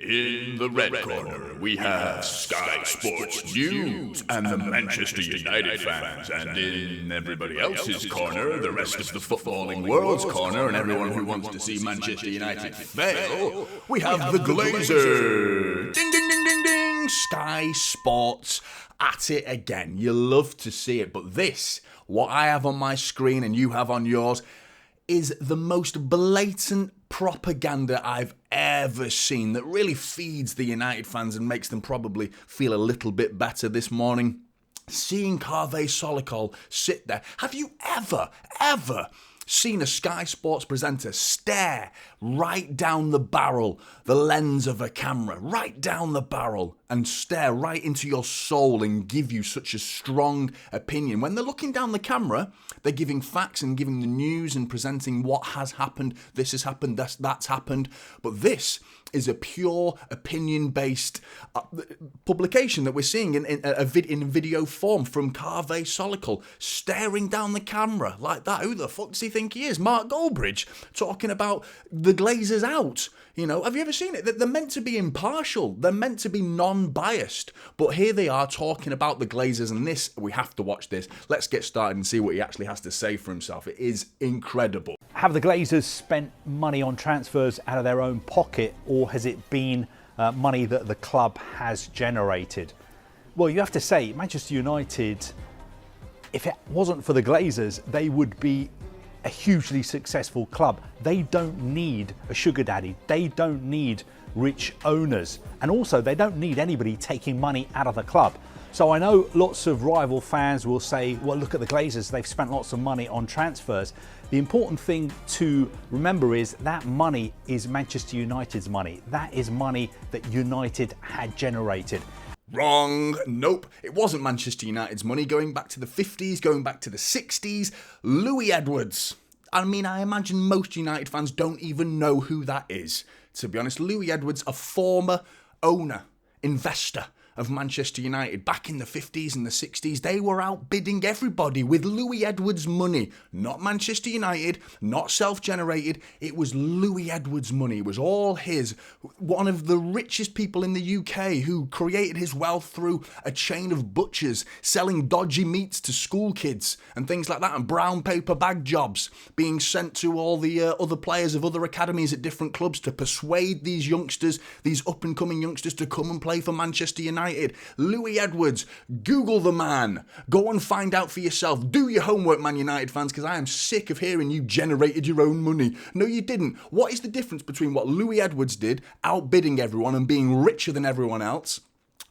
In the red corner, we have Sky Sports News and the Manchester United fans. And in everybody else's corner, the rest of the footballing world's corner and everyone who wants to see Manchester United fail, we have the Glazers. Ding, ding, ding, ding, ding. Sky Sports at it again. You love to see it. But this, what I have on my screen and you have on yours, is the most blatant propaganda I've ever seen that really feeds the United fans and makes them probably feel a little bit better this morning. Seeing Carve Solikol sit there. Have you ever seen a Sky Sports presenter stare right down the barrel, the lens of a camera, right down the barrel, and stare right into your soul and give you such a strong opinion? When they're looking down the camera, they're giving facts and giving the news and presenting what has happened. This has happened, that's happened. But this is a pure opinion-based publication that we're seeing in video form from Carve Solikol, staring down the camera like that. Who the fuck does he think he is? Mark Goldbridge talking about the Glazers out. You know, have you ever seen it? They're meant to be impartial. They're meant to be non-biased. But here they are talking about the Glazers, and this, we have to watch this. Let's get started and see what he actually has to say for himself. It is incredible. Have the Glazers spent money on transfers out of their own pocket, or has it been money that the club has generated? Well, you have to say, Manchester United, if it wasn't for the Glazers, they would be a hugely successful club. They don't need a sugar daddy. They don't need rich owners. And also, they don't need anybody taking money out of the club. So I know lots of rival fans will say, well, look at the Glazers, they've spent lots of money on transfers. The important thing to remember is that money is Manchester United's money. That is money that United had generated. Wrong. Nope. It wasn't Manchester United's money. Going back to the 50s, going back to the 60s, Louis Edwards. I mean, I imagine most United fans don't even know who that is. To be honest, Louis Edwards, a former owner, investor of Manchester United back in the 50s and the 60s, they were outbidding everybody with Louis Edwards' money. Not Manchester United, not self-generated. It was Louis Edwards' money. It was all his. One of the richest people in the UK who created his wealth through a chain of butchers selling dodgy meats to school kids and things like that, and brown paper bag jobs being sent to all the other players of other academies at different clubs to persuade these youngsters, these up-and-coming youngsters, to come and play for Manchester United. Louis Edwards, Google the man. Go and find out for yourself. Do your homework, Man United fans, because I am sick of hearing you generated your own money. No, you didn't. What is the difference between what Louis Edwards did, outbidding everyone and being richer than everyone else,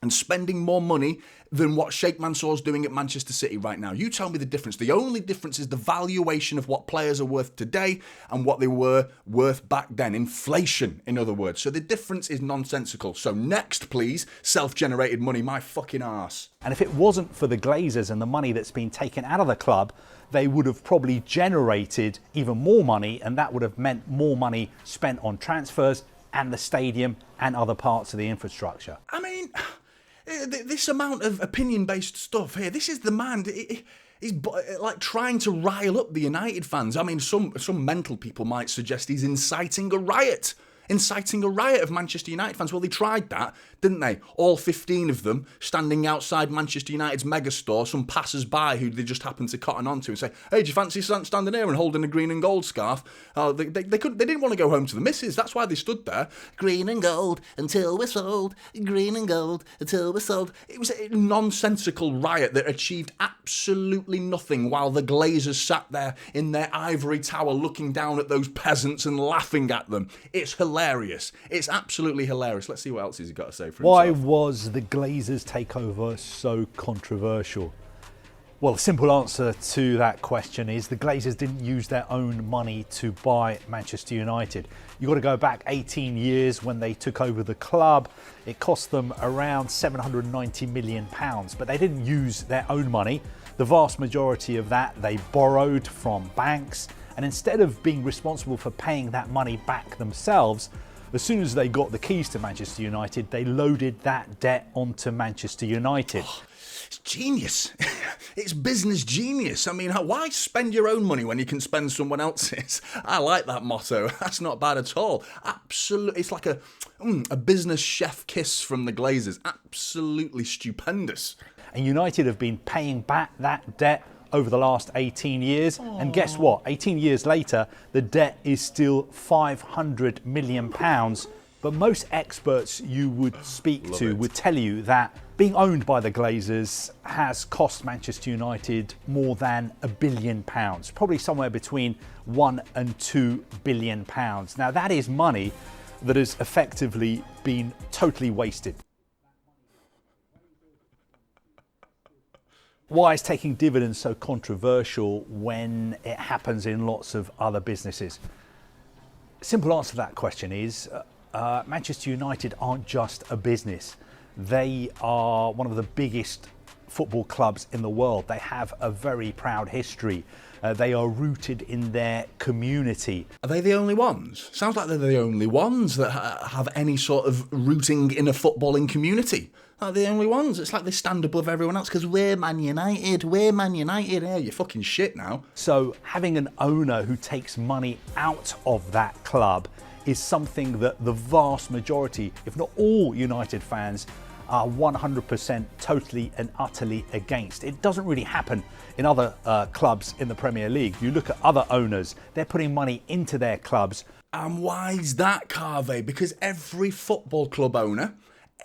and spending more money than what Sheikh Mansour's doing at Manchester City right now? You tell me the difference. The only difference is the valuation of what players are worth today and what they were worth back then. Inflation, in other words. So the difference is nonsensical. So next, please, self-generated money, my fucking arse. And if it wasn't for the Glazers and the money that's been taken out of the club, they would have probably generated even more money, and that would have meant more money spent on transfers and the stadium and other parts of the infrastructure. I mean, this amount of opinion-based stuff here, this is the man. He's like trying to rile up the United fans. I mean, some mental people might suggest he's inciting a riot of Manchester United fans. Well, they tried that, didn't they? All 15 of them standing outside Manchester United's megastore, some passers-by who they just happened to cotton onto and say, hey, do you fancy standing here and holding a green and gold scarf? They didn't want to go home to the missus. That's why they stood there. Green and gold until we're sold. Green and gold until we're sold. It was a nonsensical riot that achieved absolutely nothing while the Glazers sat there in their ivory tower looking down at those peasants and laughing at them. It's hilarious. It's absolutely hilarious. Let's see what else he's got to say for himself. Why was the Glazers takeover so controversial? Well, the simple answer to that question is the Glazers didn't use their own money to buy Manchester United. You've got to go back 18 years when they took over the club. It cost them around £790 million, but they didn't use their own money. The vast majority of that they borrowed from banks, and instead of being responsible for paying that money back themselves, As soon as they got the keys to Manchester United, they loaded that debt onto Manchester United. It's genius. It's business genius. I mean, why spend your own money when you can spend someone else's? I like that motto. That's not bad at all. Absolutely. It's like a business chef kiss from the Glazers. Absolutely stupendous. And United have been paying back that debt over the last 18 years. And guess what? 18 years later, the debt is still £500 million. But most experts you would speak to would tell you that being owned by the Glazers has cost Manchester United more than £1 billion, probably somewhere between £1 and £2 billion. Now that is money that has effectively been totally wasted. Why is taking dividends so controversial when it happens in lots of other businesses? Simple answer to that question is Manchester United aren't just a business. They are one of the biggest football clubs in the world. They have a very proud history. They are rooted in their community. Are they the only ones? Sounds like they're the only ones that have any sort of rooting in a footballing community. Are they the only ones? It's like they stand above everyone else because we're Man United. Yeah, you're fucking shit now. So having an owner who takes money out of that club is something that the vast majority, if not all United fans, are 100% totally and utterly against. It doesn't really happen in other clubs in the Premier League. You look at other owners, they're putting money into their clubs. And why's that, Carve? Because every football club owner,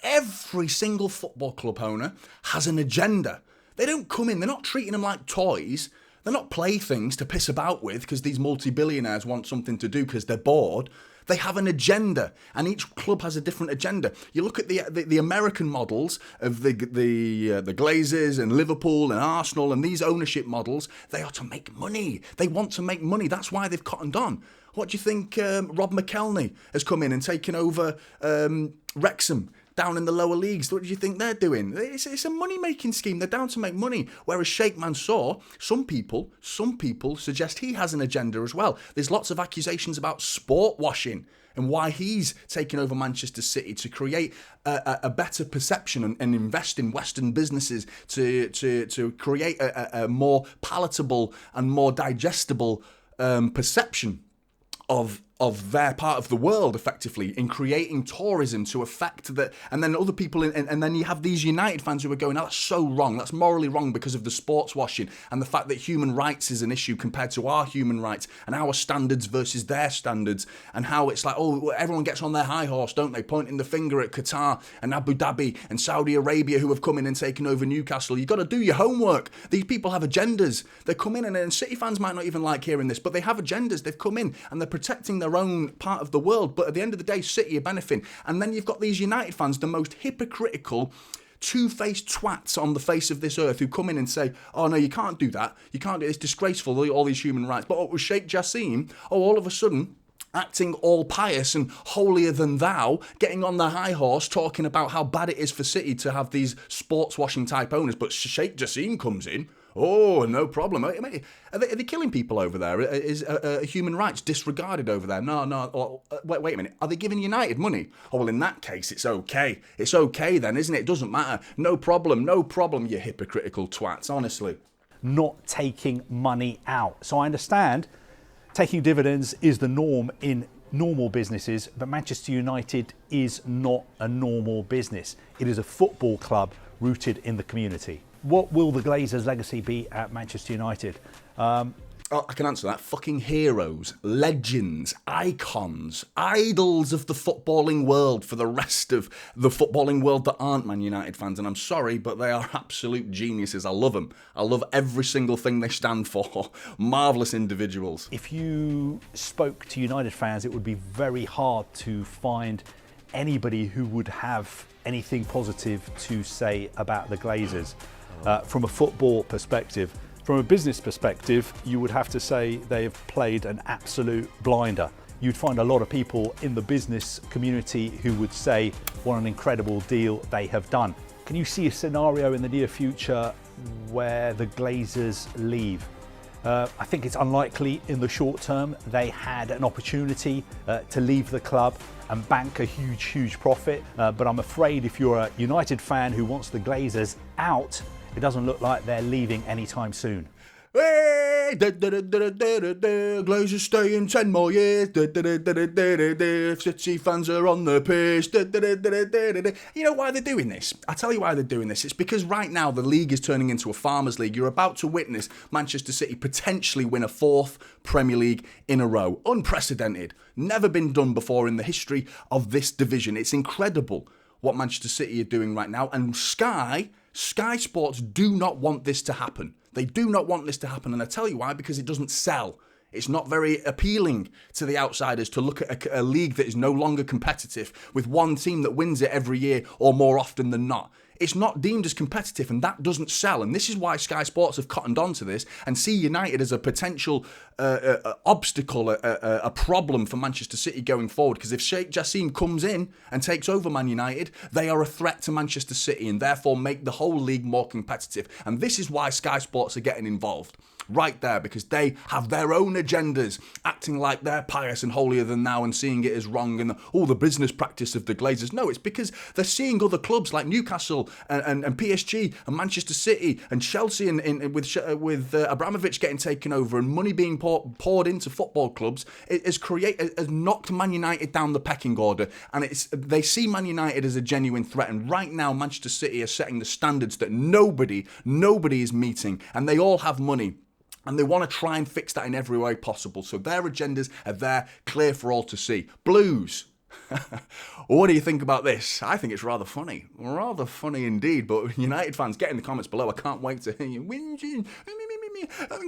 every single football club owner has an agenda. They don't come in, they're not treating them like toys. They're not playthings to piss about with because these multi-billionaires want something to do because they're bored. They have an agenda, and each club has a different agenda. You look at the American models of the Glazers and Liverpool and Arsenal and these ownership models. They are to make money. They want to make money. That's why they've cottoned on. What do you think Rob McElhenney has come in and taken over Wrexham down in the lower leagues? What do you think they're doing? It's a money-making scheme. They're down to make money. Whereas Sheikh Mansour, some people suggest he has an agenda as well. There's lots of accusations about sport washing and why he's taken over Manchester City to create a better perception and invest in Western businesses to create a more palatable and more digestible perception of their part of the world, effectively, in creating tourism to affect that. And then other people, and then you have these United fans who are going, oh, that's so wrong, that's morally wrong because of the sports washing and the fact that human rights is an issue compared to our human rights and our standards versus their standards, and how it's like, oh, everyone gets on their high horse, don't they, pointing the finger at Qatar and Abu Dhabi and Saudi Arabia who have come in and taken over Newcastle. You've got to do your homework. These people have agendas. They come in, and City fans might not even like hearing this, but they have agendas. They've come in and they're protecting their own part of the world, but at the end of the day, City are benefiting. And then you've got these United fans, the most hypocritical, two-faced twats on the face of this earth, who come in and say, oh no, you can't do that, you can't do it, it's disgraceful, all these human rights. But with Sheikh Jassim, all of a sudden, acting all pious and holier than thou, getting on the high horse, talking about how bad it is for City to have these sports washing type owners. But Sheikh Jassim comes in, oh, no problem. Are they killing people over there? Is human rights disregarded over there? No. Wait a minute. Are they giving United money? Oh, well, in that case, it's okay. It's okay then, isn't it? It doesn't matter. No problem, you hypocritical twats, honestly. Not taking money out. So I understand taking dividends is the norm in normal businesses, but Manchester United is not a normal business. It is a football club rooted in the community. What will the Glazers' legacy be at Manchester United? I can answer that. Fucking heroes, legends, icons, idols of the footballing world for the rest of the footballing world that aren't Man United fans. And I'm sorry, but they are absolute geniuses. I love them. I love every single thing they stand for. Marvellous individuals. If you spoke to United fans, it would be very hard to find anybody who would have anything positive to say about the Glazers. From a football perspective. From a business perspective, you would have to say they've played an absolute blinder. You'd find a lot of people in the business community who would say what an incredible deal they have done. Can you see a scenario in the near future where the Glazers leave? I think it's unlikely in the short term. They had an opportunity to leave the club and bank a huge profit. But I'm afraid if you're a United fan who wants the Glazers out, it doesn't look like they're leaving anytime soon. Hey, Glazers stay in 10 more years. City fans are on the pitch. You know why they're doing this? I'll tell you why they're doing this. It's because right now the league is turning into a farmers' league. You're about to witness Manchester City potentially win a 4th Premier League in a row. Unprecedented. Never been done before in the history of this division. It's incredible what Manchester City are doing right now. And Sky Sports do not want this to happen. They do not want this to happen, and I tell you why, because it doesn't sell. It's not very appealing to the outsiders to look at a league that is no longer competitive with one team that wins it every year or more often than not. It's not deemed as competitive, and that doesn't sell. And this is why Sky Sports have cottoned on to this and see United as a potential obstacle, a problem for Manchester City going forward. Because if Sheikh Jassim comes in and takes over Man United, they are a threat to Manchester City and therefore make the whole league more competitive. And this is why Sky Sports are getting involved. Right there, because they have their own agendas, acting like they're pious and holier than thou and seeing it as wrong and the business practice of the Glazers. No, it's because they're seeing other clubs like Newcastle and PSG and Manchester City and Chelsea and with Abramovich getting taken over and money being poured into football clubs. It has knocked Man United down the pecking order, and they see Man United as a genuine threat. And right now, Manchester City are setting the standards that nobody is meeting, and they all have money. And they want to try and fix that in every way possible. So their agendas are there, clear for all to see. Blues. What do you think about this? I think it's rather funny. Rather funny indeed. But United fans, get in the comments below. I can't wait to hear you whinging.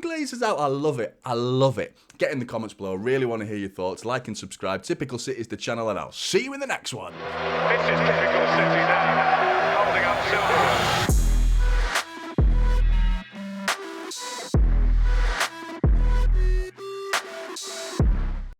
Glazers out. I love it. I love it. Get in the comments below. I really want to hear your thoughts. Like and subscribe. Typical City is the channel, and I'll see you in the next one. This is Typical City now. Holding up silver.